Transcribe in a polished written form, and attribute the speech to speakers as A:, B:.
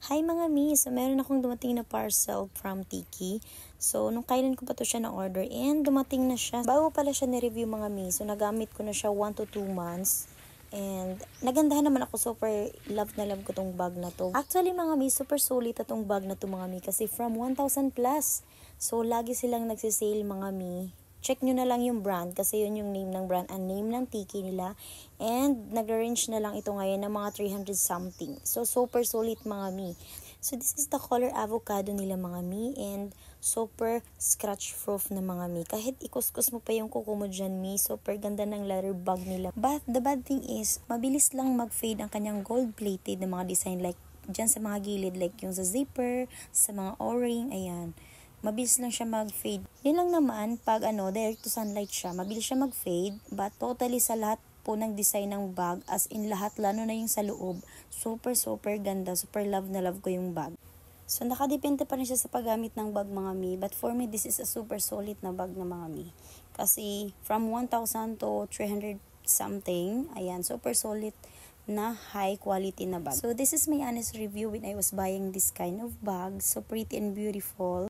A: Hi mga mi! So meron akong dumating na parcel from Tiki. So nung kailan ko pa to siya na-order and dumating na siya. Bago pala siya ni-review mga mi. So nagamit ko na siya 1 to 2 months. And nagandahan naman ako, super love na love ko tong bag na to. Actually mga mi, super solid itong bag na to mga mi kasi from 1,000 plus. So lagi silang nagsisale mga mi. Check nyo na lang yung brand kasi yun yung name ng brand and name ng Tiki nila. And nag-range na lang ito ngayon ng mga 300 something. So super solid mga mi. So this is the color avocado nila mga mi and super scratch proof na mga mi. Kahit ikuskus mo pa yung kuko mo dyan mi, super ganda ng leather bag nila. But the bad thing is, mabilis lang mag-fade ang kanyang gold plated na mga design like dyan sa mga gilid like yung sa zipper, sa mga o-ring, ayan. Mabilis lang siya mag-fade. Yun lang naman, pag direct to sunlight siya, mabilis siya mag-fade. But totally sa lahat po ng design ng bag, as in lahat, lalo na yung sa loob, super ganda. Super love na love ko yung bag. So nakadepende pa rin siya sa paggamit ng bag mga mi. But for me, this is a super solid na bag na mga mi. Kasi from 1,000 to 300 something, ayan, super solid na high quality na bag. So this is my honest review when I was buying this kind of bag. So pretty and beautiful.